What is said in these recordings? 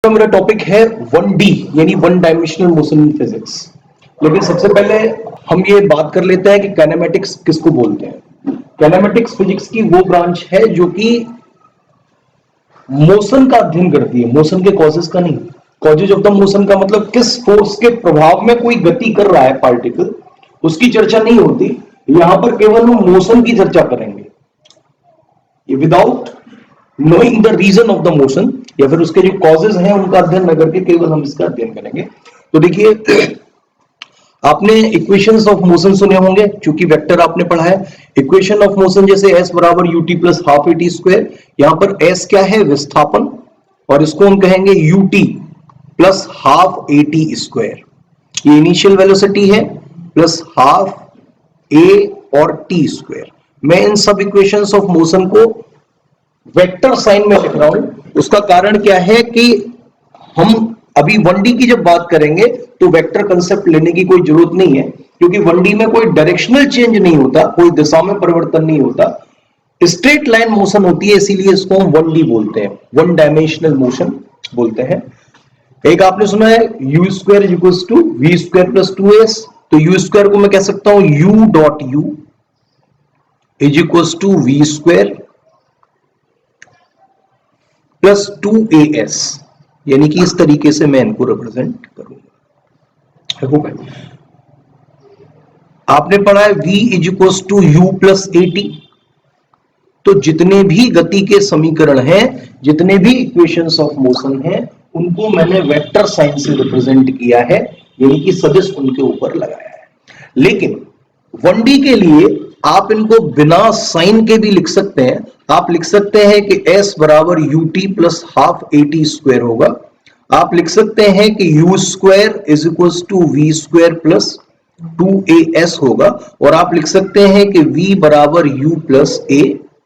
तो मेरा टॉपिक है 1D यानी one dimensional motion in physics. लेकिन सबसे पहले हम ये बात कर लेते हैं कि काइनेमेटिक्स किसको बोलते हैं। काइनेमेटिक्स फिजिक्स की वो ब्रांच है जो कि मोशन का अध्ययन करती है, मोशन के कॉजेस का नहीं। कॉजेज ऑफ द मोशन का मतलब किस फोर्स के प्रभाव में कोई गति कर रहा है पार्टिकल, उसकी चर्चा नहीं होती। यहां पर केवल हम मोशन की चर्चा करेंगे, ये without knowing the reason of the motion या फिर उसके जो कॉजेज हैं उनका अध्ययन न करके केवल हम इसका अध्ययन करेंगे। तो देखिए, आपने इक्वेशंस ऑफ मोशन सुने होंगे, चूंकि वेक्टर आपने पढ़ा है। इक्वेशन ऑफ मोशन जैसे s बराबर ut plus half A T square, यहां पर s क्या है, विस्थापन, और इसको हम कहेंगे ut plus half A T square. ये इनिशियल वेलोसिटी है प्लस हाफ a और t स्क्वायर। मैं इन सब इक्वेशंस ऑफ मोशन को वेक्टर साइन में लिख रहा हूं। उसका कारण क्या है कि हम अभी 1D की जब बात करेंगे तो वेक्टर कंसेप्ट लेने की कोई जरूरत नहीं है, क्योंकि 1D में कोई डायरेक्शनल चेंज नहीं होता, कोई दिशा में परिवर्तन नहीं होता, स्ट्रेट लाइन मोशन होती है, इसीलिए इसको हम 1D बोलते हैं, वन डायमेंशनल मोशन बोलते हैं। एक आपने सुना है u square is equal to V square plus 2s। तो u स्क्वायर को मैं कह सकता हूं u dot u is equal to V square plus 2as, यानी कि इस तरीके से मैं इनको रिप्रेजेंट करूंगा। आपने पढ़ा है v is equal to u plus A T. तो जितने भी गति के समीकरण हैं, जितने भी इक्वेशंस ऑफ मोशन हैं, उनको मैंने वेक्टर साइन से रिप्रेजेंट किया है, यानी कि सदिश उनके ऊपर लगाया है। लेकिन 1D के लिए आप इनको बिना साइन के भी लिख सकते हैं। आप लिख सकते हैं कि s बराबर ut plus half A T square होगा। आप लिख सकते हैं कि u square is equal to V square plus 2as होगा, और आप लिख सकते हैं कि v बराबर u प्लस ए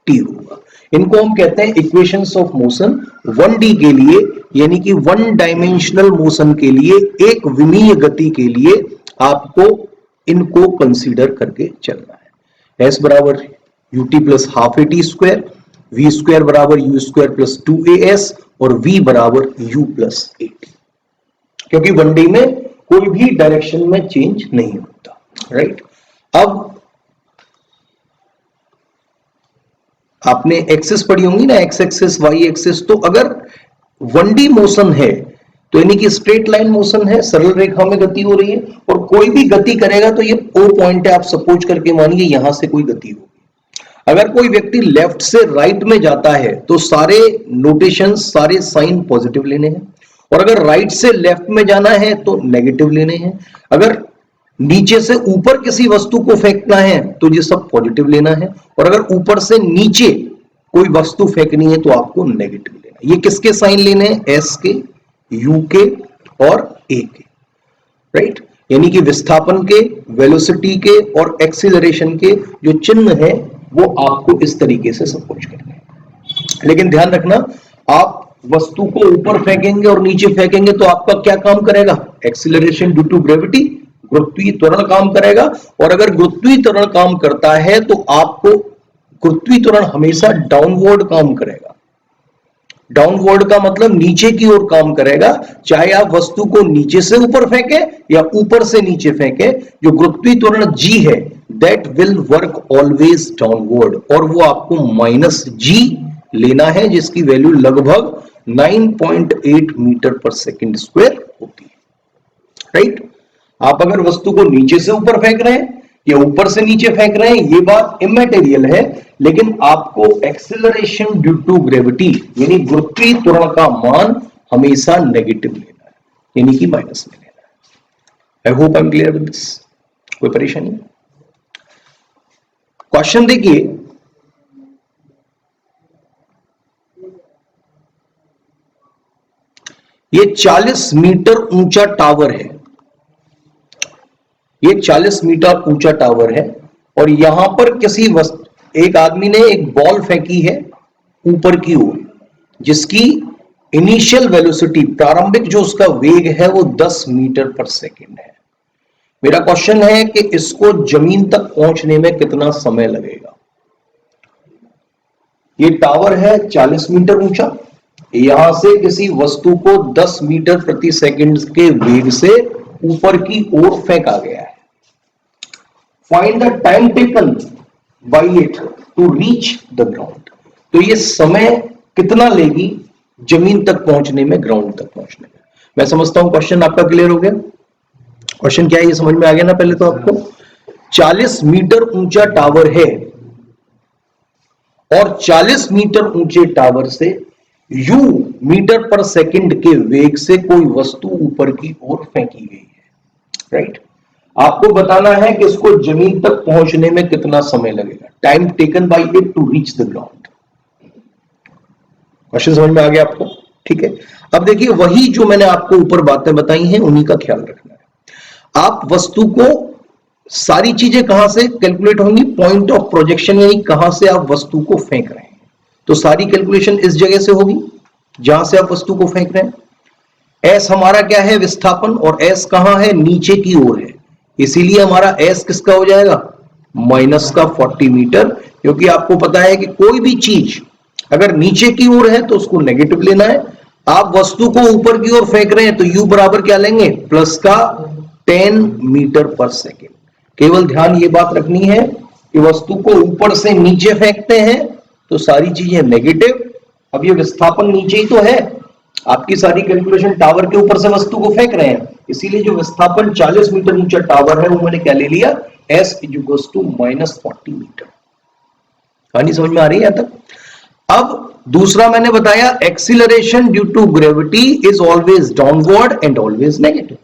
टी होगा। इनको हम कहते हैं इक्वेशंस ऑफ मोशन 1D के लिए, यानी कि वन डायमेंशनल मोशन के लिए, एक विमीय गति के लिए आपको इनको कंसीडर करके चलना है। s बराबर ut plus half A T square, V square बराबर u स्क्वायर प्लस 2as और v बराबर u प्लस ए टी, क्योंकि 1D में कोई भी डायरेक्शन में चेंज नहीं होता, राइट। अब आपने एक्सिस पढ़ी होंगी ना, एक्स एक्सिस वाई एक्सिस। तो अगर 1D मोशन है तो यानी कि स्ट्रेट लाइन मोशन है, सरल रेखा में गति हो रही है, और कोई भी गति करेगा तो ये O पॉइंट है, आप सपोज करके मानिए यहां से कोई गति होगी। अगर कोई व्यक्ति लेफ्ट से राइट में जाता है तो सारे नोटेशन, सारे साइन पॉजिटिव लेने हैं, और अगर राइट से लेफ्ट में जाना है तो नेगेटिव लेने हैं। अगर नीचे से ऊपर किसी वस्तु को फेंकना है तो ये सब पॉजिटिव लेना है, और अगर ऊपर से नीचे कोई वस्तु फेंकनी है तो आपको नेगेटिव लेना है। ये किसके साइन लेने हैं, एस के, यू के और ए के, राइट। यानी कि विस्थापन के, वेलोसिटी के और एक्सीलरेशन के जो चिन्ह है वो आपको इस तरीके से सपोज करना है। लेकिन ध्यान रखना, आप वस्तु को ऊपर फेंकेंगे और नीचे फेंकेंगे तो आपका क्या काम करेगा, एक्सीलरेशन ड्यू टू ग्रेविटी, गुरुत्वीय त्वरण काम करेगा। और अगर गुरुत्वीय त्वरण काम करता है तो आपको गुरुत्वीय त्वरण हमेशा डाउनवर्ड काम करेगा। डाउनवर्ड का मतलब नीचे की ओर काम करेगा, चाहे आप वस्तु को नीचे से ऊपर फेंके या ऊपर से नीचे फेंके। जो गुरुत्वीय त्वरण g है that will work always downward, और वो आपको माइनस g लेना है, जिसकी वैल्यू लगभग 9.8 मीटर पर सेकेंड स्क्वायर होती है, राइट। आप अगर वस्तु को नीचे से ऊपर फेंक रहे हैं या ऊपर से नीचे फेंक रहे हैं, ये बात इमैटेरियल है, लेकिन आपको एक्सीलरेशन ड्यू टू ग्रेविटी यानी गुरुत्वीय त्वरण का मान हमेशा नेगेटिव लेना है, यानी कि माइनस में लेना है। आई hope I am clear with this. कोई परेशानी? क्वेश्चन देखिए, ये 40 मीटर ऊंचा टावर है, ये 40 मीटर ऊंचा टावर है, और यहां पर किसी एक आदमी ने एक बॉल फेंकी है ऊपर की ओर, जिसकी इनिशियल वेलोसिटी, प्रारंभिक जो उसका वेग है वो 10 मीटर पर सेकेंड है। मेरा क्वेश्चन है कि इसको जमीन तक पहुंचने में कितना समय लगेगा। ये टावर है 40 मीटर ऊंचा, यहां से किसी वस्तु को 10 मीटर प्रति सेकंड के वेग से ऊपर की ओर फेंका गया है। Find the time taken by it to reach the ground. तो ये समय कितना लेगी जमीन तक पहुंचने में, ग्राउंड तक पहुंचने में। मैं समझता हूं क्वेश्चन आपका क्लियर हो गया। क्वेश्चन क्या है ये समझ में आ गया ना। पहले तो आपको 40 मीटर ऊंचा टावर है और 40 मीटर ऊंचे टावर से u मीटर पर सेकंड के वेग से कोई वस्तु ऊपर की ओर फेंकी गई है, राइट। आपको बताना है कि इसको जमीन तक पहुंचने में कितना समय लगेगा। Time taken by it to reach the ground. Question समझ में आ गया आपको, ठीक है। अब देखिए वही जो मैंने आपको ऊपर बातें बताई हैं उन्हीं का ख्याल रखना है। आप वस्तु को सारी चीजें कहां से कैलकुलेट होंगी, पॉइंट ऑफ प्रोजेक्शन, यानी कहां से आप वस्तु को फेंक रहे हैं। तो सारी कैलकुलेशन इस जगह से होगी जहां से आप वस्तु को फेंक रहे हैं। एस हमारा क्या है, विस्थापन, और एस कहां है, नीचे की ओर है। इसीलिए हमारा एस किसका हो जाएगा, माइनस का 40 मीटर। क्योंकि आपको पता है कि कोई भी चीज अगर नीचे की ओर है तो उसको नेगेटिव लेना है। आप वस्तु को ऊपर की ओर फेंक रहे हैं तो u बराबर क्या लेंगे, प्लस का 10 मीटर पर सेकेंड। केवल ध्यान ये बात रखनी है कि वस्तु को ऊपर से नीचे फेंकते हैं तो सारी चीजें नेगेटिव। अब ये विस्थापन नीचे ही तो है, आपकी सारी कैलकुलेशन टावर के ऊपर से वस्तु को फेंक रहे हैं, इसीलिए जो विस्थापन 40 मीटर ऊंचा टावर है वो मैंने क्या ले लिया, s इक्वल्स टू -40 मीटर। कहानी समझ में आ रही है यहां तक। अब दूसरा मैंने बताया, acceleration due to gravity is always downward and always negative.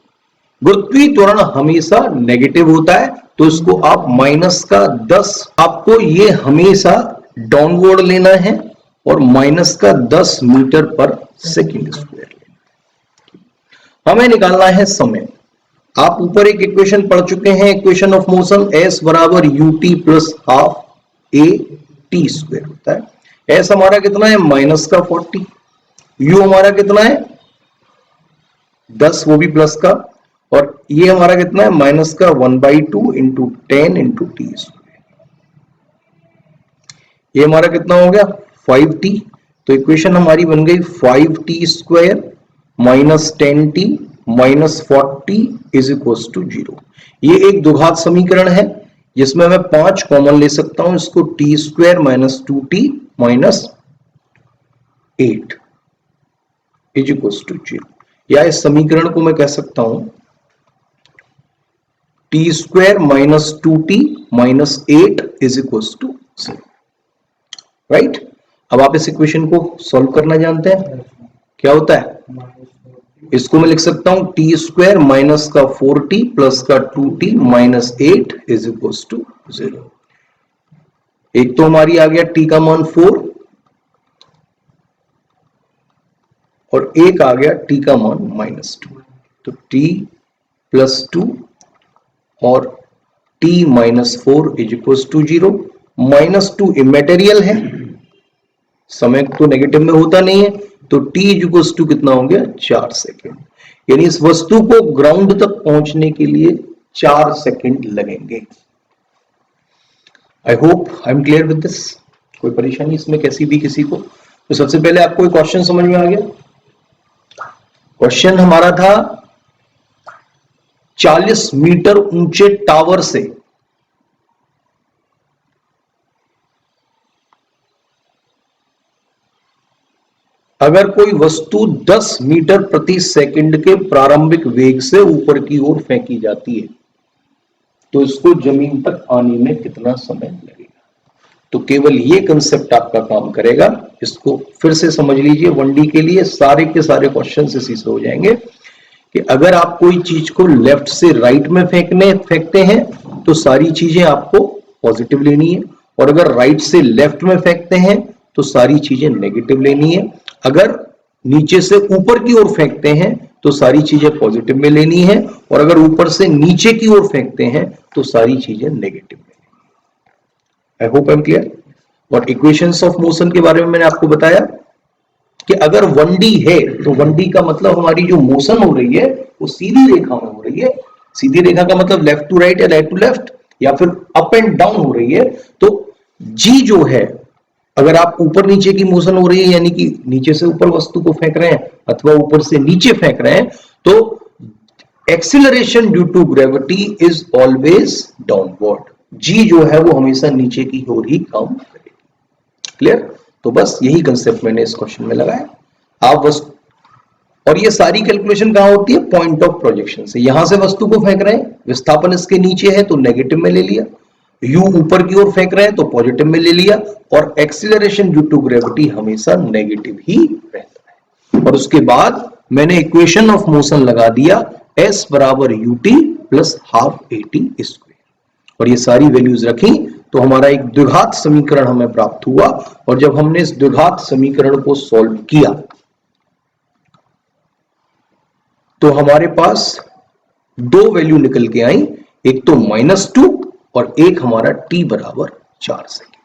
गुरुत्वीय त्वरण हमेशा नेगेटिव होता है, तो इसको आप माइनस का 10, आपको ये हमेशा डाउनवर्ड लेना है और माइनस का 10 मीटर पर सेकेंड स्क्वायर लेना। हमें निकालना है समय। आप ऊपर एक इक्वेशन पढ़ चुके हैं, इक्वेशन ऑफ मोशन, s बराबर ut plus half a t square होता है। s हमारा कितना है, माइनस का 40, u हमारा कितना है 10, वो भी प्लस का, और ये हमारा कितना है माइनस का 1/2 इंटू 10 इंटू टी स्क्वायर। ये हमारा कितना हो गया 5t। तो इक्वेशन हमारी बन गई 5t square minus 10t minus 40 is equal to 0। ये एक द्विघात समीकरण है जिसमें मैं 5 कॉमन ले सकता हूं। इसको t square minus 2t minus 8 is equal to 0, या इस समीकरण को मैं कह सकता हूं t square minus 2t minus 8 is equal to 0, right. अब आप इस इक्वेशन को सॉल्व करना जानते हैं, क्या होता है, इसको मैं लिख सकता हूं टी स्क्वायर माइनस का 4t प्लस का 2t minus 8 is equal to 0। एक तो हमारी आ गया t का मान 4 और एक आ गया t का मान -2। तो t प्लस 2 और t minus 4 is equal to 0। -2 immaterial है, समय तो नेगेटिव में होता नहीं है, तो t इक्वल टू कितना हो गया 4 सेकेंड। यानी इस वस्तु को ग्राउंड तक पहुंचने के लिए 4 सेकेंड लगेंगे। आई hope I am clear with this. कोई परेशानी इसमें कैसी भी किसी को। तो सबसे पहले आपको एक क्वेश्चन समझ में आ गया। क्वेश्चन हमारा था 40 मीटर ऊंचे टावर से अगर कोई वस्तु 10 मीटर प्रति सेकंड के प्रारंभिक वेग से ऊपर की ओर फेंकी जाती है तो इसको जमीन तक आने में कितना समय लगेगा। तो केवल ये कंसेप्ट आपका काम करेगा। इसको फिर से समझ लीजिए, 1D के लिए सारे के सारे क्वेश्चन इसी से हो जाएंगे कि अगर आप कोई चीज को लेफ्ट से राइट में फेंकते हैं तो सारी चीजें आपको पॉजिटिव लेनी है, और अगर राइट से लेफ्ट में फेंकते हैं तो सारी चीजें नेगेटिव लेनी है। अगर नीचे से ऊपर की ओर फेंकते हैं तो सारी चीजें पॉजिटिव में लेनी है, और अगर ऊपर से नीचे की ओर फेंकते हैं तो सारी चीजें नेगेटिव में। आई होप आई एम क्लियर। और इक्वेशंस ऑफ मोशन के बारे में मैंने आपको बताया कि अगर 1D है तो 1D का मतलब हमारी जो मोशन हो रही है वो सीधी रेखा में हो रही है। सीधी रेखा का मतलब लेफ्ट टू राइट या राइट टू लेफ्ट या फिर अप एंड डाउन हो रही है। तो G जो है, अगर आप ऊपर नीचे की मोशन हो रही है, यानी कि नीचे से ऊपर वस्तु को फेंक रहे हैं अथवा ऊपर से नीचे फेंक रहे हैं, तो acceleration due to gravity is always downward. जी जो है वो हमेशा नीचे की ओर ही काम करेगी। क्लियर? तो बस यही कंसेप्ट मैंने इस क्वेश्चन में लगाया। आप बस, और ये सारी कैलकुलेशन कहां होती है? पॉइंट ऑफ प्रोजेक्शन से। यहां से वस्तु को फेंक रहे हैं, विस्थापन इसके नीचे है तो नेगेटिव में ले लिया, यू ऊपर की ओर फेंक रहे हैं तो पॉजिटिव में ले लिया, और एक्सीलरेशन ड्यू टू ग्रेविटी हमेशा नेगेटिव ही रहता है। और उसके बाद मैंने इक्वेशन ऑफ मोशन लगा दिया, s बराबर ut plus half at square, और ये सारी वैल्यूज रखी तो हमारा एक द्विघात समीकरण हमें प्राप्त हुआ। और जब हमने इस द्विघात समीकरण को सॉल्व किया तो हमारे पास दो वैल्यू निकल के आई, एक तो -2 और एक हमारा t बराबर 4 सेकेंड।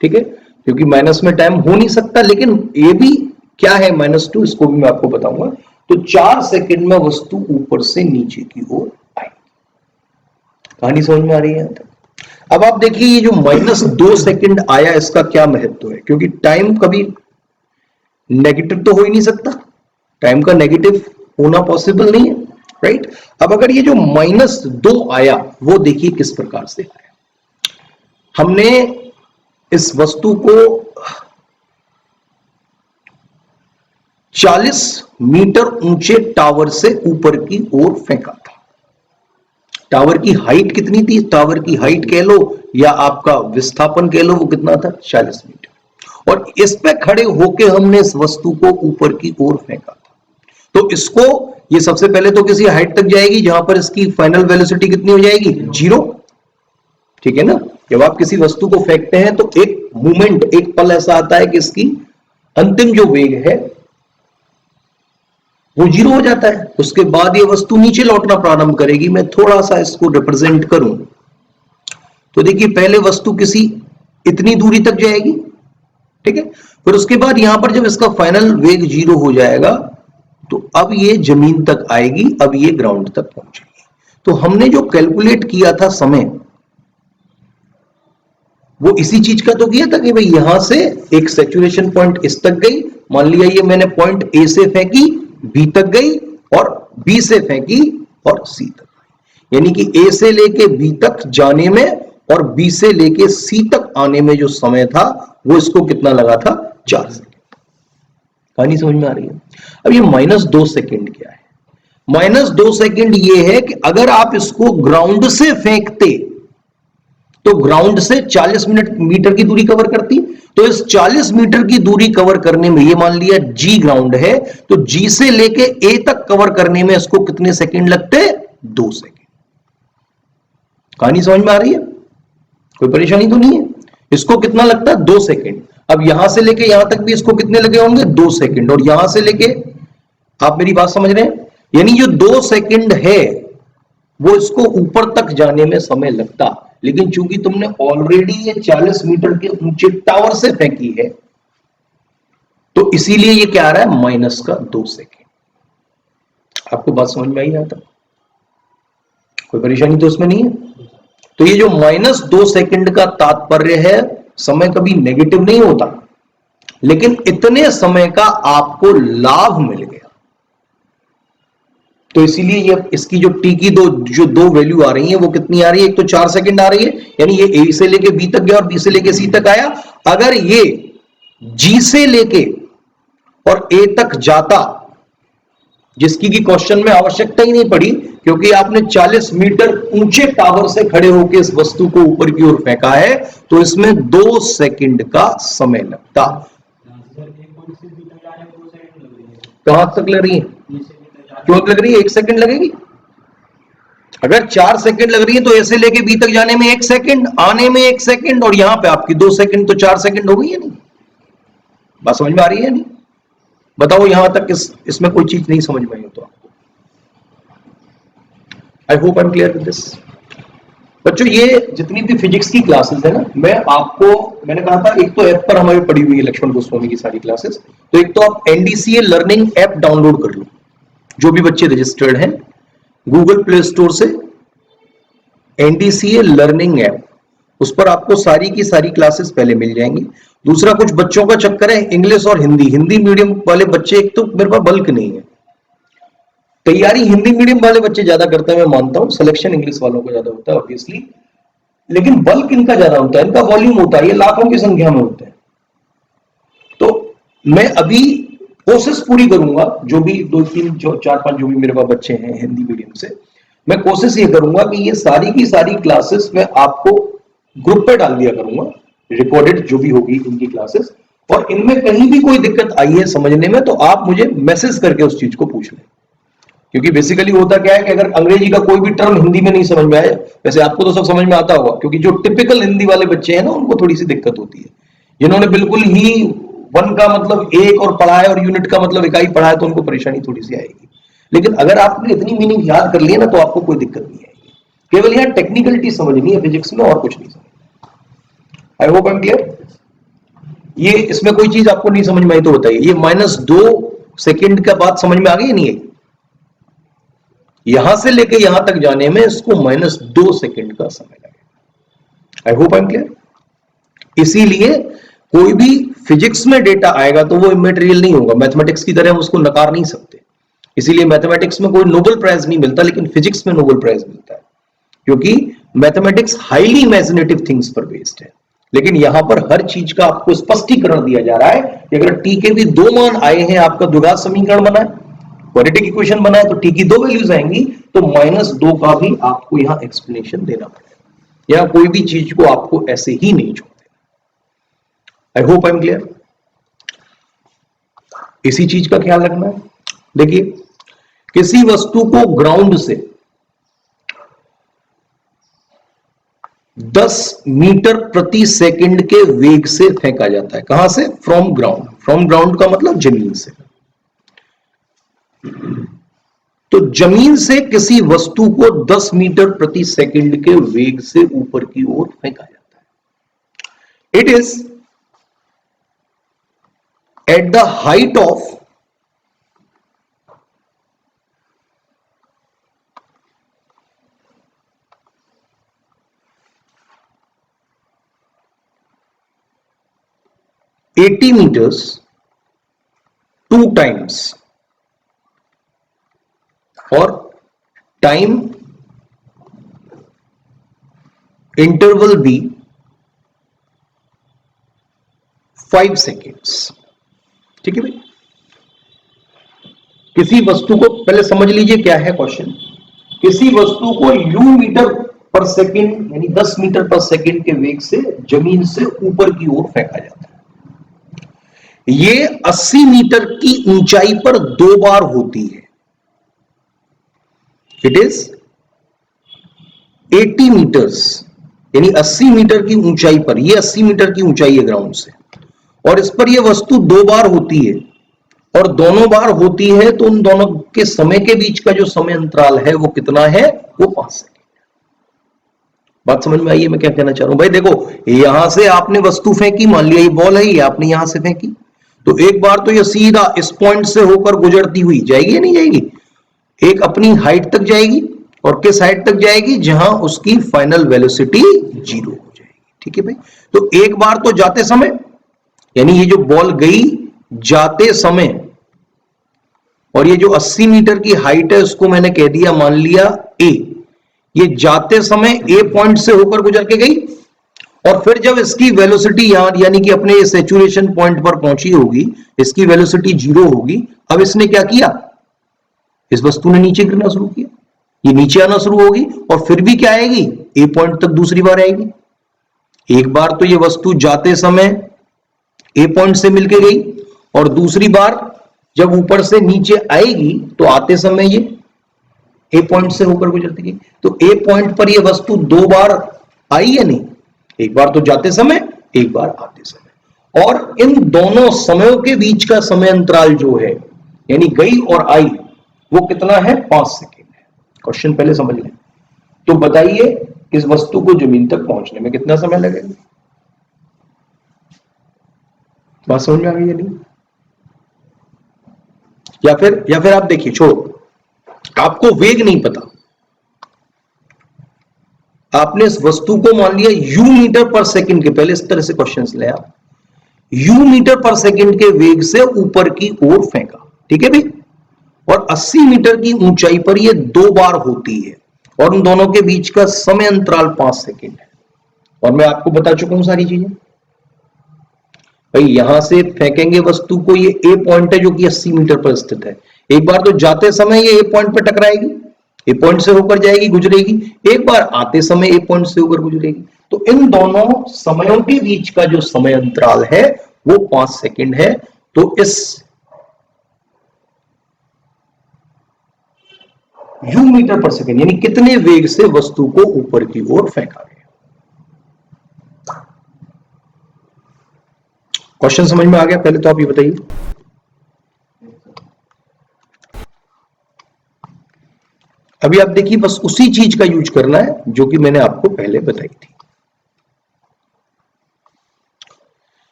ठीक है, क्योंकि माइनस में टाइम हो नहीं सकता, लेकिन ये भी क्या है -2, इसको भी मैं आपको बताऊंगा। तो 4 सेकेंड में वस्तु ऊपर से नीचे की ओर आई। कहानी समझ में आ रही है यहां तक? अब आप देखिए ये जो -2 सेकेंड आया, इसका क्या महत्व है? क्योंकि टाइम कभी नेगेटिव तो हो ही नहीं सकता, टाइम का नेगेटिव होना पॉसिबल नहीं है, राइट? अब अगर ये जो -2 आया वो देखिए किस प्रकार से आया। हमने इस वस्तु को 40 मीटर ऊंचे टावर से ऊपर की ओर फेंका था। टावर की हाइट कितनी थी? टावर की हाइट कह लो या आपका विस्थापन कह लो, वो कितना था? 40 मीटर। और इस पे खड़े होके हमने इस वस्तु को ऊपर की ओर फेंका था। तो इसको, ये सबसे पहले तो किसी हाइट तक जाएगी जहां पर इसकी फाइनल वेलोसिटी कितनी हो जाएगी? 0। ठीक है ना? जब आप किसी वस्तु को फेंकते हैं तो एक मोमेंट, एक पल ऐसा आता है कि इसकी अंतिम जो वेग है वो 0 हो जाता है। उसके बाद ये वस्तु नीचे लौटना प्रारंभ करेगी। मैं थोड़ा सा इसको रिप्रेजेंट करूं तो देखिए, पहले वस्तु किसी इतनी दूरी तक जाएगी, ठीक है, फिर उसके बाद यहां पर जब इसका फाइनल वेग 0 हो जाएगा तो अब ये जमीन तक आएगी, अब ये ग्राउंड तक पहुंचेगी। तो हमने जो कैलकुलेट किया था समय, वो इसी चीज का तो किया था कि भाई यहां से एक सैचुरेशन पॉइंट इस तक गई, मान लिया ये मैंने पॉइंट ए से फेंकी, बी तक गई, और बी से फेंकी और सी तक गई। यानी कि ए से लेके बी तक जाने में और बी से लेके सी तक आने में जो समय था वो इसको कितना लगा था? 4 सेकेंड। कहानी समझ में आ रही है? अब ये -2 सेकेंड क्या है? -2 सेकेंड ये है कि अगर आप इसको ग्राउंड से फेंकते तो ग्राउंड से 40 मीटर की दूरी कवर करती, तो इस 40 मीटर की दूरी कवर करने में, ये मान लिया जी ग्राउंड है, तो जी से लेके ए तक कवर करने में इसको कितने सेकेंड लगते? 2 सेकेंड। कहानी समझ में आ रही है? कोई परेशानी तो नहीं है? इसको कितना लगता है? 2 सेकेंड। अब यहां से लेके यहां तक भी इसको कितने लगे होंगे? 2 सेकेंड। और यहां से लेके, आप मेरी बात समझ रहे हैं? यानी जो 2 सेकेंड है वो इसको ऊपर तक जाने में समय लगता, लेकिन चूंकि तुमने ऑलरेडी ये 40 मीटर के ऊंचे टावर से फेंकी है तो इसीलिए ये क्या आ रहा है? -2 सेकेंड। आपको बात समझ में आई यहां तक? कोई परेशानी तो उसमें नहीं है? तो ये जो -2 सेकेंड का तात्पर्य है, समय कभी नेगेटिव नहीं होता, लेकिन इतने समय का आपको लाभ मिल गया। तो इसीलिए ये इसकी जो टी की दो वैल्यू आ रही है वो कितनी आ रही है? एक तो 4 सेकेंड आ रही है, यानी ये ए से लेके बी तक गया और बी से लेके सी तक आया। अगर ये जी से लेके और ए तक जाता, जिसकी की क्वेश्चन में आवश्यकता ही नहीं पड़ी, क्योंकि आपने 40 मीटर ऊंचे टावर से खड़े होकर इस वस्तु को ऊपर की ओर फेंका है, तो इसमें 2 सेकंड का समय लगता। कहां तक लग रही है? क्यों लग रही है? 1 सेकंड लगेगी। अगर 4 सेकंड लग रही है तो ऐसे लेके बी तक जाने में 1 सेकंड, आने में 1 सेकंड, और यहां पे आपकी 2 सेकंड, तो 4 सेकंड हो गई है नहीं? बात समझ में आ रही है नहीं? बताओ यहां तक इसमें कोई चीज नहीं समझ में आई तो आपको? आई hope I am clear with this. बच्चों, ये जितनी भी फिजिक्स की क्लासेस है ना, मैंने कहा था एक तो ऐप पर हमारी पड़ी हुई है लक्ष्मण गोस्वामी की सारी क्लासेस, तो एक तो आप एनडीसीए लर्निंग ऐप डाउनलोड कर लो, जो भी बच्चे रजिस्टर्ड हैं, गूगल प्ले स्टोर से एनडीसीए लर्निंग ऐप, उस पर आपको सारी की सारी क्लासेस पहले मिल जाएंगी। दूसरा, कुछ बच्चों का चक्कर है इंग्लिश और हिंदी, हिंदी मीडियम वाले बच्चे, एक तो मेरे पास बल्क नहीं है, तैयारी हिंदी मीडियम वाले बच्चे ज्यादा करते हैं, मैं मानता हूं, सिलेक्शन इंग्लिश वालों को ज्यादा होता है ऑब्वियसली, लेकिन बल्क इनका ज्यादा होता है, इनका वॉल्यूम होता है, ये लाखों की संख्या में होते हैं। तो मैं अभी कोशिश पूरी करूंगा, जो भी 2 3 4 5 जो भी मेरे पास बच्चे हैं हिंदी मीडियम से, मैं कोशिश ये करूंगा कि ये सारी की सारी क्लासेस मैं आपको ग्रुप पे डाल दिया करूंगा, रिकॉर्डेड जो भी होगी इनकी क्लासेस, और इनमें कहीं भी कोई दिक्कत आई है समझने में तो आप मुझे मैसेज करके उस चीज को पूछ लें। क्योंकि बेसिकली होता क्या है कि अगर अंग्रेजी का कोई भी टर्म हिंदी में नहीं समझ में आए, वैसे आपको तो सब समझ में आता होगा, क्योंकि जो टिपिकल हिंदी वाले बच्चे हैं ना उनको थोड़ी सी दिक्कत होती है, जिन्होंने बिल्कुल ही वन का मतलब एक और पढ़ा है और यूनिट का मतलब इकाई पढ़ा है तो उनको परेशानी थोड़ी सी आएगी। लेकिन अगर आपने इतनी मीनिंग याद कर लिया ना तो आपको कोई दिक्कत नहीं आएगी, केवल यहाँ टेक्निकलिटी समझनी है फिजिक्स में और कुछ नहीं समझना। आई होप आई एम क्लियर। ये इसमें कोई चीज आपको नहीं समझ में आई तो बताइए, ये -2 सेकेंड का बात समझ में आ गई नहीं है? यहां से लेके यहां तक जाने में इसको -2 सेकेंड का समय लगेगा। आई होप आई एम क्लियर। इसीलिए कोई भी फिजिक्स में डेटा आएगा तो वो इमेटेरियल नहीं होगा, मैथमेटिक्स की तरह हम उसको नकार नहीं सकते। इसीलिए मैथमेटिक्स में कोई नोबेल प्राइज नहीं मिलता, लेकिन फिजिक्स में नोबेल प्राइज मिलता है, क्योंकि मैथमेटिक्स हाईली इमेजिनेटिव थिंग्स पर बेस्ड है। लेकिन यहां पर हर चीज का आपको स्पष्टीकरण दिया जा रहा है कि अगर टी के भी 2 मान आए हैं, आपका द्विघात समीकरण बना है, क्वाड्रेटिक इक्वेशन बना है, तो टी की 2 वैल्यूज आएंगी, तो -2 का भी आपको यहां एक्सप्लेनेशन देना पड़ेगा। यहां कोई भी चीज को आपको ऐसे ही नहीं छोड़ देना। आई होप आई एम क्लियर। इसी चीज का ख्याल रखना है। देखिए, किसी वस्तु को ग्राउंड से 10 मीटर प्रति सेकंड के वेग से फेंका जाता है। कहां से? From ground. फ्रॉम ग्राउंड का मतलब जमीन से। तो जमीन से किसी वस्तु को 10 मीटर प्रति सेकंड के वेग से ऊपर की ओर फेंका जाता है। It is at the height of 80 meters 2 times और टाइम इंटरवल भी 5 सेकेंड्स। ठीक है भाई। किसी वस्तु को पहले समझ लीजिए क्या है क्वेश्चन। किसी वस्तु को u मीटर पर सेकेंड यानी 10 मीटर पर सेकेंड के वेग से जमीन से ऊपर की ओर फेंका जाता है। ये 80 मीटर की ऊंचाई पर 2 बार होती है। इट इज 80 मीटर्स यानी 80 मीटर की ऊंचाई पर, ये 80 मीटर की ऊंचाई है ग्राउंड से, और इस पर यह वस्तु 2 बार होती है, और दोनों बार होती है तो उन दोनों के समय के बीच का जो समय अंतराल है वो कितना है? वो 5 सेकेंड। बात समझ में आई है मैं क्या कहना चाह रहा हूं? भाई देखो, यहां से आपने वस्तु फेंकी, मान लिया ये बॉल है, ये आपने यहां से फेंकी, तो एक बार तो ये सीधा इस पॉइंट से होकर गुजरती हुई जाएगी या नहीं जाएगी? एक अपनी हाइट तक जाएगी, और किस हाइट तक जाएगी? जहां उसकी फाइनल वेलोसिटी 0 हो जाएगी। ठीक है भाई। तो एक बार तो जाते समय, यानी ये जो बॉल गई जाते समय, और ये जो 80 मीटर की हाइट है उसको मैंने कह दिया, मान लिया ए, ये जाते समय ए पॉइंट से होकर गुजर के गई, और फिर जब इसकी वेलोसिटी यहां यानी कि अपने सैचुरेशन पॉइंट पर पहुंची होगी, इसकी वेलोसिटी 0 होगी। अब इसने क्या किया? इस वस्तु ने नीचे गिरना शुरू किया, ये नीचे आना शुरू होगी, और फिर भी क्या आएगी? ए पॉइंट तक दूसरी बार आएगी। एक बार तो ये वस्तु जाते समय ए पॉइंट से मिलके गई, और दूसरी बार जब ऊपर से नीचे आएगी तो आते समय ये ए पॉइंट से होकर गुजरती गई। तो ए पॉइंट पर ये वस्तु 2 बार आई या नहीं? एक बार तो जाते समय, एक बार आते समय, और इन दोनों समयों के बीच का समय अंतराल जो है, यानी गई और आई, वो कितना है? 5 सेकेंड है। क्वेश्चन पहले समझ लें। तो बताइए इस वस्तु को जमीन तक पहुंचने में कितना समय लगेगा? बात समझ में आ गई या नहीं? या फिर आप देखिए, छोड़ो, आपको वेग नहीं पता, आपने इस वस्तु को मान लिया u मीटर पर सेकंड के, पहले इस तरह से क्वेश्चंस ले आप, u मीटर पर सेकंड के वेग से ऊपर की ओर फेंका, ठीक है भाई। और 80 मीटर की ऊंचाई पर यह 2 बार होती है और उन दोनों के बीच का समय अंतराल 5 सेकंड है। और मैं आपको बता चुका हूं सारी चीजें भाई। यहां से फेंकेंगे वस्तु को, ये ए पॉइंट है जो कि 80 मीटर पर स्थित है। एक बार तो जाते समय ये ए पॉइंट पर टकराएगी, ए पॉइंट से होकर जाएगी, गुजरेगी। एक बार आते समय ए पॉइंट से होकर गुजरेगी। तो इन दोनों समयों के बीच का जो समय अंतराल है वो 5 सेकंड है। तो इस u मीटर पर सेकंड यानी कितने वेग से वस्तु को ऊपर की ओर फेंका गया। क्वेश्चन समझ में आ गया? पहले तो आप ये बताइए। अभी आप देखिए, बस उसी चीज का यूज करना है जो कि मैंने आपको पहले बताई थी।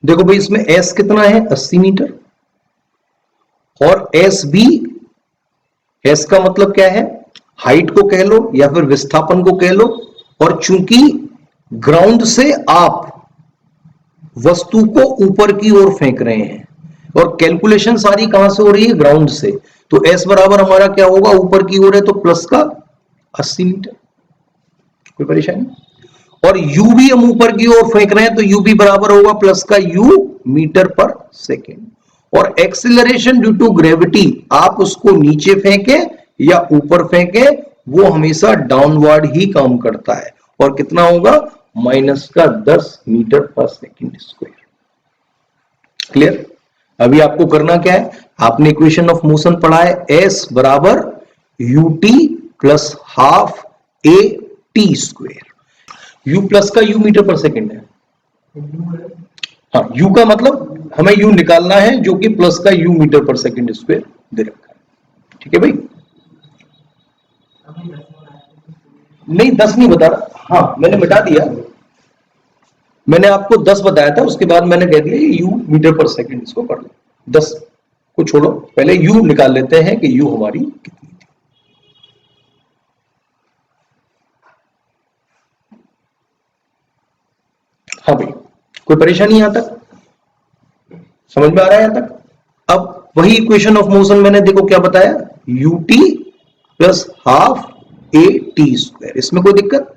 देखो भाई, इसमें s कितना है? 80 मीटर। और s भी, s का मतलब क्या है? हाइट को कह लो या फिर विस्थापन को कह लो। और चूंकि ग्राउंड से आप वस्तु को ऊपर की ओर फेंक रहे हैं और कैलकुलेशन सारी कहां से हो रही है? ग्राउंड से। तो s बराबर हमारा क्या होगा? ऊपर की ओर है तो प्लस का 80 मीटर। कोई परेशानी? और u भी हम ऊपर की ओर फेंक रहे हैं तो u भी बराबर होगा प्लस का u मीटर पर सेकेंड। और एक्सीलरेशन ड्यू टू ग्रेविटी, आप उसको नीचे फेंके या ऊपर फेंके, वो हमेशा डाउनवर्ड ही काम करता है। और कितना होगा? माइनस का 10 मीटर पर सेकेंड स्क्वायर। क्लियर? अभी आपको करना क्या है? आपने इक्वेशन ऑफ मोशन पढ़ा है, s बराबर ut plus half a t square. u plus का u मीटर पर सेकेंड है। हाँ, u का मतलब हमें u निकालना है जो कि प्लस का u मीटर पर सेकेंड स्क्वायर दे रखा है। ठीक है भाई? नहीं, 10 नहीं बता रहा। हाँ, मैंने मिटा दिया। मैंने आपको 10 बताया था, उसके बाद मैंने कह दिया ये u मीटर पर सेकेंड, इसको पढ़ लो। 10 को छोड़ो, पहले u निकाल लेते हैं कि u हमारी कितनी थी। हाँ भाई, कोई परेशानी यहां तक? समझ में आ रहा है यहां तक? अब वही इक्वेशन ऑफ मोशन मैंने देखो क्या बताया, ut plus half a t square. इसमें कोई दिक्कत?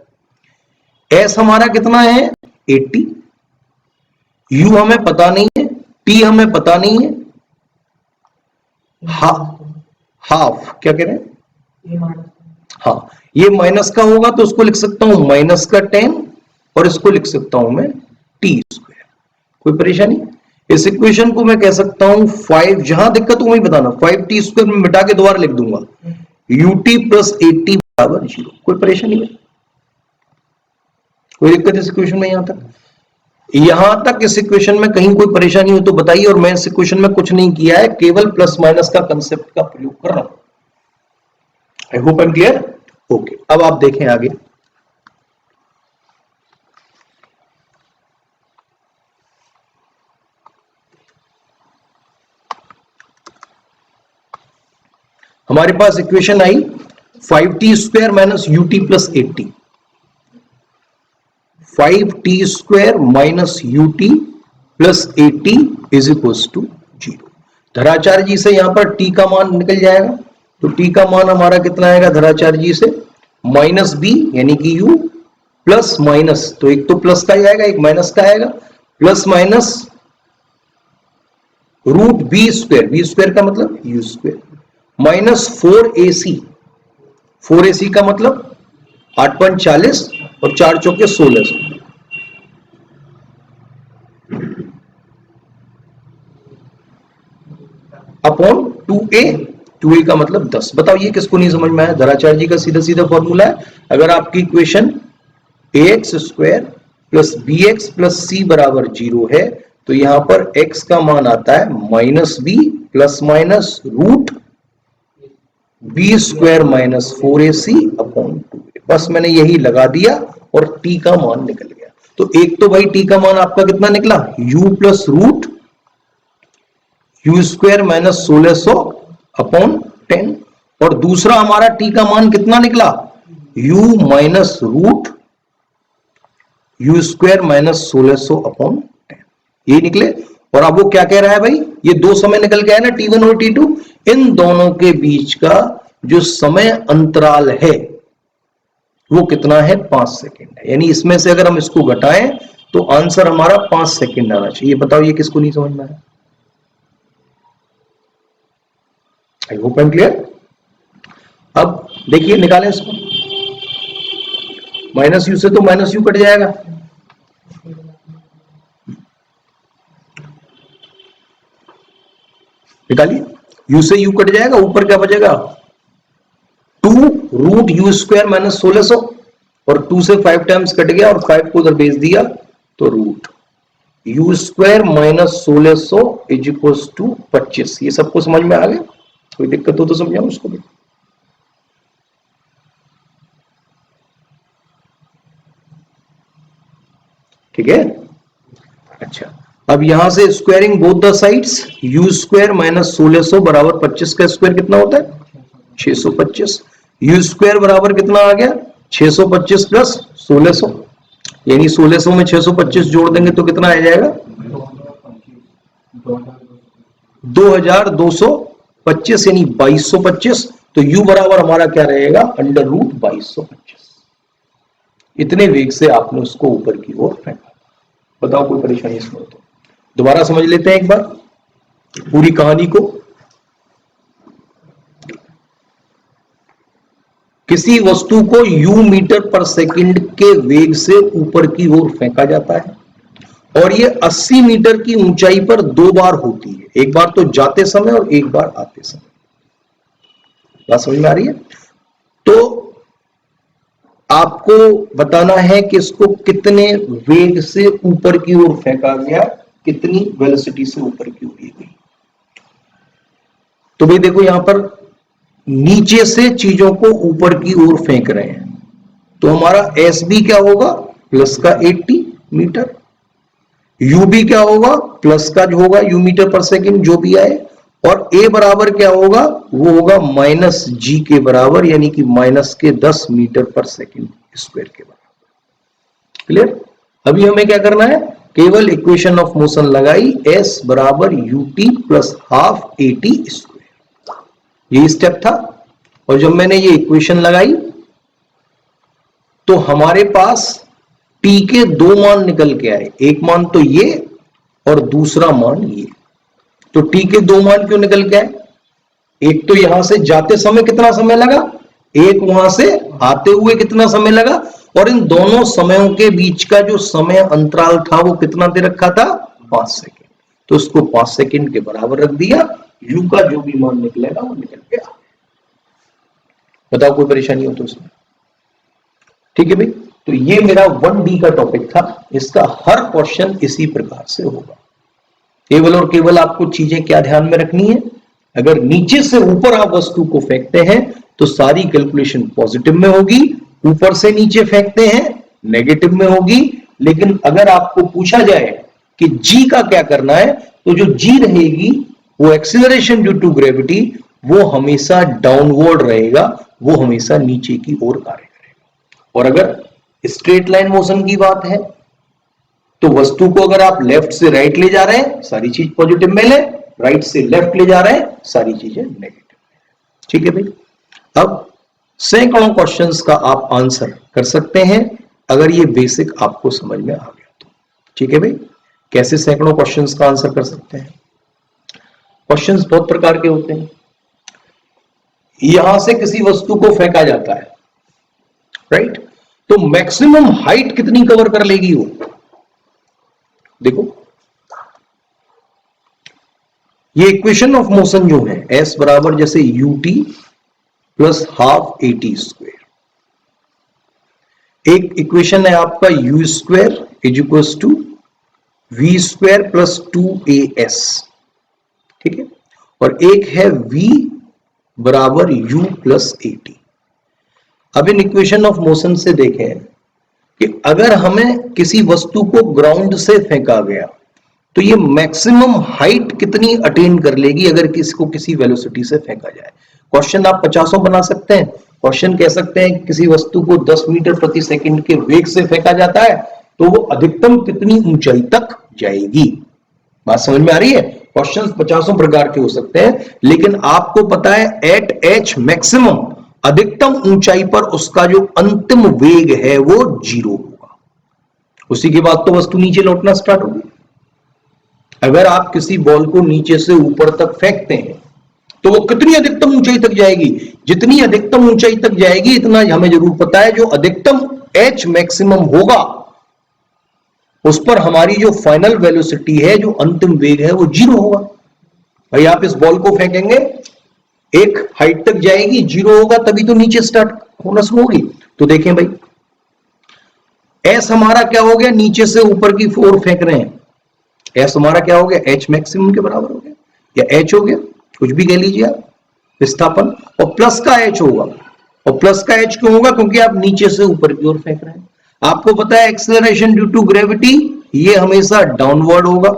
s हमारा कितना है? 80। u हमें पता नहीं है, t हमें पता नहीं है। हाफ क्या कह रहे हैं? हाँ, ये माइनस का होगा तो उसको लिख सकता हूं माइनस का 10 और इसको लिख सकता हूं मैं टी स्क्वायर। कोई परेशानी? इस इक्वेशन को मैं कह सकता हूं 5, जहां दिक्कत वही बताना, 5t स्क्वायर में मिटा के दोबारा लिख दूंगा ut प्लस 80 बराबर 0। कोई परेशानी नहीं? कोई दिक्कत इस इक्वेशन में? यहां तक इस इक्वेशन में कहीं कोई परेशानी हो तो बताइए। और मैं इस इक्वेशन में कुछ नहीं किया है, केवल प्लस माइनस का कंसेप्ट का प्रयोग कर रहा हूं। I hope I am clear? Okay, अब आप देखें आगे। हमारे पास इक्वेशन आई 5t square minus ut plus 80। 5t square minus ut plus 80 is equal to 0। धराचार्य जी से यहां पर t का मान निकल जाएगा, तो t का मान हमारा कितना आएगा धराचार्य जी से? माइनस b यानी कि u प्लस माइनस, तो एक तो प्लस का ही आएगा, एक माइनस का आएगा, plus minus root B square का मतलब u square, minus 4ac। 4ac का मतलब 8.40 और 4 चौके 1600 अपॉन 2a। 2a का मतलब 10। बताओ ये किसको नहीं समझ में आया? धराचार्य जी का सीधा सीधा फॉर्मूला है। अगर आपकी equation ax square plus bx plus c बराबर 0 है तो यहां पर x का मान आता है minus b plus minus root B square minus 4ac upon 2a। बस मैंने यही लगा दिया और t का मान निकल गया। तो एक तो भाई t का मान आपका कितना निकला? u plus root u square minus 1600 upon 10। और दूसरा हमारा t का मान कितना निकला? u minus root U square minus 1600 upon 10, ये निकले। और अब वो क्या कह रहा है भाई, ये दो समय निकल के आए ना T1 और T2, इन दोनों के बीच का जो समय अंतराल है वो कितना है, 5 सेकेंड है। यानी इसमें से अगर हम इसको घटाएं तो आंसर हमारा 5 सेकेंड आना चाहिए। बताओ ये किसको नहीं समझ में आया? आई होप आई एम क्लियर। अब देखिए निकालें इसको, माइनस यू से तो माइनस यू कट जाएगा, निकालिए, यू से यू कट जाएगा, ऊपर क्या बचेगा, 2√u² माइनस 1600, और 2 से 5 टाइम्स कट गया और 5 को उधर भेज दिया तो √u² minus 1600 is equal to 25। ये सबको समझ में आ गया? कोई दिक्कत हो तो समझाऊं उसको भी। ठीक है, अच्छा। अब यहां से squaring both the sides, u² minus 1600 बराबर 25 का स्क्वायर कितना होता है, 625। u² बराबर कितना आ गया, 625 प्लस 1600, यानी 1600 में 625 जोड़ देंगे तो कितना आ जाएगा, 2225, यानी 2225। तो u बराबर हमारा क्या रहेगा, √2225। इतने वेग से आपने उसको ऊपर की ओर फेंका। बताओ कोई परेशानी इसमें हो तो? दोबारा समझ लेते हैं एक बार पूरी कहानी को। किसी वस्तु को u मीटर पर सेकंड के वेग से ऊपर की ओर फेंका जाता है, और ये 80 मीटर की ऊंचाई पर 2 बार होती है, एक बार तो जाते समय और एक बार आते समय। बात समझ में आ रही है? तो आपको बताना है कि इसको कितने वेग से ऊपर की ओर फेंका गया, कितनी वेलोसिटी से ऊपर की ओर गई। तो भाई देखो यहां पर नीचे से चीजों को ऊपर की ओर फेंक रहे हैं, तो हमारा एस बी क्या होगा, प्लस का 80 मीटर, यू बी क्या होगा, प्लस का जो होगा यू मीटर पर सेकंड जो भी आए, और ए बराबर क्या होगा, वो होगा माइनस जी के बराबर, यानी कि माइनस के 10 मीटर पर सेकंड स्क्वायर के बराबर। क्लियर? अभी हमें क्या करना है, केवल इक्वेशन ऑफ मोशन लगाई, एस बराबर you T plus half A T square, यही स्टेप था। और जब मैंने ये इक्वेशन लगाई तो हमारे पास टी के दो मान निकल के आए, एक मान तो ये और दूसरा मान ये। तो टी के दो मान क्यों निकल के आए, एक तो यहां से जाते समय कितना समय लगा, एक वहां से आते हुए कितना समय लगा, और इन दोनों समयों के बीच का जो समय अंतराल था वो कितना दे रखा था, 5 सेकेंड। तो उसको 5 सेकेंड के बराबर रख दिया, यू का जो भी मान निकलेगा वो निकल गया। बताओ कोई परेशानी हो तो उसमें? ठीक है भाई, तो ये मेरा 1D का टॉपिक था, इसका हर क्वेश्चन इसी प्रकार से होगा। केवल और केवल आपको चीजें क्या ध्यान में रखनी है, अगर नीचे से ऊपर आप वस्तु को फेंकते हैं तो सारी कैलकुलेशन पॉजिटिव में होगी, ऊपर से नीचे फेंकते हैं नेगेटिव में होगी। लेकिन अगर आपको पूछा जाए कि जी का क्या करना है, तो जो जी रहेगी वो एक्सीलरेशन ड्यू टू ग्रेविटी, वो हमेशा डाउनवर्ड रहेगा, वो हमेशा नीचे की ओर कार्य करेगा। और अगर स्ट्रेट लाइन मोशन की बात है तो वस्तु को अगर आप लेफ्ट से राइट ले जा रहे हैं सारी चीज पॉजिटिव में ले, राइट से लेफ्ट ले जा रहे हैं सारी चीजें नेगेटिव में। ठीक है भाई, अब सैकड़ों क्वेश्चंस का आप आंसर कर सकते हैं अगर ये बेसिक आपको समझ में आ गया तो। ठीक है भाई, कैसे सैकड़ों क्वेश्चंस का आंसर कर सकते हैं? क्वेश्चंस बहुत प्रकार के होते हैं। यहां से किसी वस्तु को फेंका जाता है, राइट, तो मैक्सिमम हाइट कितनी कवर कर लेगी वो? देखो ये इक्वेशन ऑफ मोशन जो है एस बराबर जैसे U T plus half A T square, एक इक्वेशन है आपका U square is equal to V square plus 2as, ठीक है, और एक है v बराबर u प्लस ए टी। अब इन इक्वेशन ऑफ मोशन से देखें कि अगर हमें किसी वस्तु को ग्राउंड से फेंका गया तो ये मैक्सिमम हाइट कितनी अटेन कर लेगी अगर किसी को किसी वेलोसिटी से फेंका जाए। क्वेश्चन आप 50 बना सकते हैं। क्वेश्चन कह सकते हैं किसी वस्तु को 10 मीटर प्रति सेकंड के वेग से फेंका जाता है, तो वो अधिकतम कितनी ऊंचाई तक जाएगी। बात समझ में आ रही है। क्वेश्चंस 50 प्रकार के हो सकते हैं, लेकिन आपको पता है एट एच मैक्सिमम, अधिकतम ऊंचाई पर उसका जो अंतिम वेग है वो 0 होगा। उसी के बाद तो वस्तु नीचे लौटना स्टार्ट होगी। अगर आप किसी बॉल को नीचे से ऊपर तक फेंकते हैं तो वो कितनी अधिकतम ऊंचाई तक जाएगी, जितनी अधिकतम ऊंचाई तक जाएगी इतना हमें जरूर पता है, जो अधिकतम एच मैक्सिमम होगा उस पर हमारी जो फाइनल वेलोसिटी है, जो अंतिम वेग है, वो 0 होगा। भाई आप इस बॉल को फेंकेंगे, एक हाइट तक जाएगी, 0 होगा तभी तो नीचे स्टार्ट होना शुरू होगी। तो देखें भाई, एस हमारा क्या हो गया, नीचे से ऊपर की फोर फेंक रहे हैं, एस हमारा क्या हो गया, एच मैक्सिमम के बराबर हो गया, या एच हो गया, कुछ भी कह लीजिए आप, विस्थापन, और प्लस का एच होगा। और प्लस का एच क्यों होगा, क्योंकि आप नीचे से ऊपर की ओर फेंक रहे हैं। आपको पता है एक्सेलरेशन ड्यू टू ग्रेविटी ये हमेशा डाउनवर्ड होगा,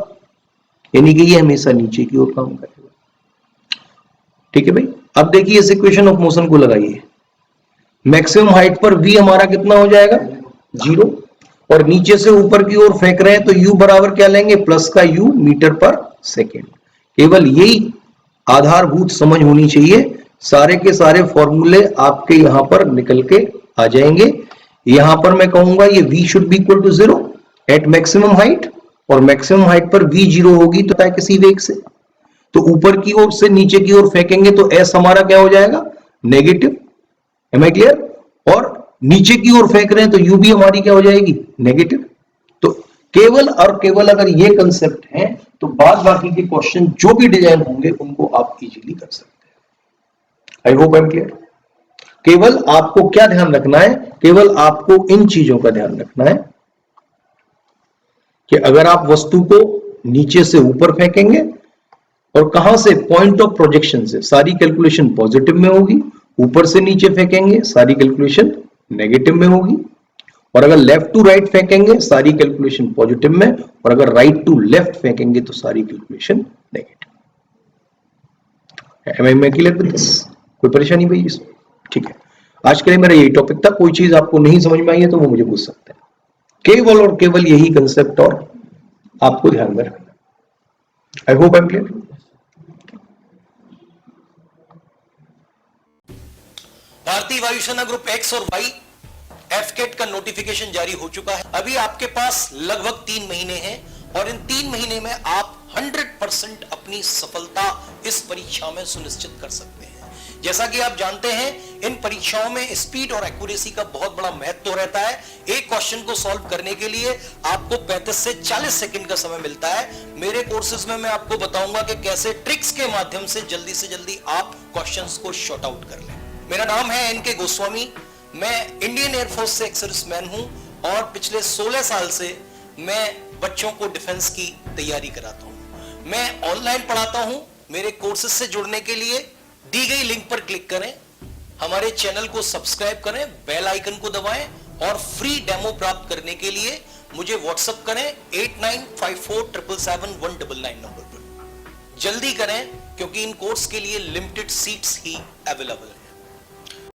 यानी कि ये हमेशा नीचे की ओर काम करेगा। ठीक है भाई, अब देखिए इस इक्वेशन ऑफ मोशन को लगाइए। मैक्सिमम हाइट पर v हमारा कितना हो जाएगा, 0, और नीचे से ऊपर की ओर फेंक रहे हैं तो u बराबर क्या लेंगे, प्लस का u मीटर पर सेकेंड। केवल यही आधारभूत समझ होनी चाहिए, सारे के सारे फॉर्मूले आपके यहां पर निकल के आ जाएंगे। यहां पर मैं कहूंगा ये v should be equal to 0 at maximum height, और मैक्सिमम हाइट पर v 0 होगी तो किसी वेग से, तो ऊपर की ओर से नीचे की ओर फेंकेंगे तो s हमारा क्या हो जाएगा, नेगेटिव। M I clear. और नीचे की ओर फेंक रहे हैं तो u भी हमारी क्या हो जाएगी, नेगेटिव। तो केवल और केवल अगर ये कंसेप्ट है तो बाद बाकी के क्वेश्चन जो भी डिजाइन होंगे उनको आप इजीली कर सकते हैं। आई होप आई एम क्लियर। केवल आपको क्या ध्यान रखना है, केवल आपको इन चीजों का ध्यान रखना है कि अगर आप वस्तु को नीचे से ऊपर फेंकेंगे और कहां से, पॉइंट ऑफ प्रोजेक्शन से, सारी कैलकुलेशन पॉजिटिव में होगी। ऊपर से नीचे फेंकेंगे सारी कैलकुलेशन नेगेटिव में होगी। और अगर लेफ्ट टू राइट फेंकेंगे सारी कैलकुलेशन पॉजिटिव में, और अगर राइट टू लेफ्ट फेंकेंगे तो सारी कैलकुलेशन नेगेटिव। मैं क्लियर विद दिस, कोई परेशानी भाई इसमें? ठीक है, आज के लिए मेरा यही टॉपिक था। कोई चीज आपको नहीं समझ में आई है तो वो मुझे पूछ सकते हैं। केवल और केवल यही कंसेप्ट और आपको ध्यान में रखना। आई होप आई एम क्लियर। भारतीय वायुसेना ग्रुप एक्स और वाई एफकेट का नोटिफिकेशन जारी हो चुका है। अभी आपके पास लगभग 3 महीने हैं और इन 3 महीने में आप 100% अपनी सफलता इस परीक्षा में सुनिश्चित कर सकते हैं। जैसा कि आप जानते हैं, इन परीक्षाओं में स्पीड और एक्यूरेसी का बहुत बड़ा महत्व रहता है। एक क्वेश्चन को सॉल्व करने के लिए आपको 35 से 40 सेकंड का समय मिलता है। मेरे कोर्सेज में मैं आपको बताऊंगा कि कैसे ट्रिक्स के माध्यम से जल्दी आप क्वेश्चंस को शॉर्ट आउट कर लें। मेरा नाम है एनके गोस्वामी, मैं इंडियन एयरफोर्स से एक सर्विसमैन हूं और पिछले 16 साल से मैं बच्चों को डिफेंस की तैयारी कराता हूं। मैं ऑनलाइन पढ़ाता हूं। मेरे कोर्सेज से जुड़ने के लिए दी गई लिंक पर क्लिक करें, हमारे चैनल को सब्सक्राइब करें, बेल आइकन को दबाएं और फ्री डेमो प्राप्त करने के लिए मुझे व्हाट्सएप करें 8954777199 नंबर पर। जल्दी करें क्योंकि इन कोर्स के लिए लिमिटेड सीट्स ही अवेलेबल है।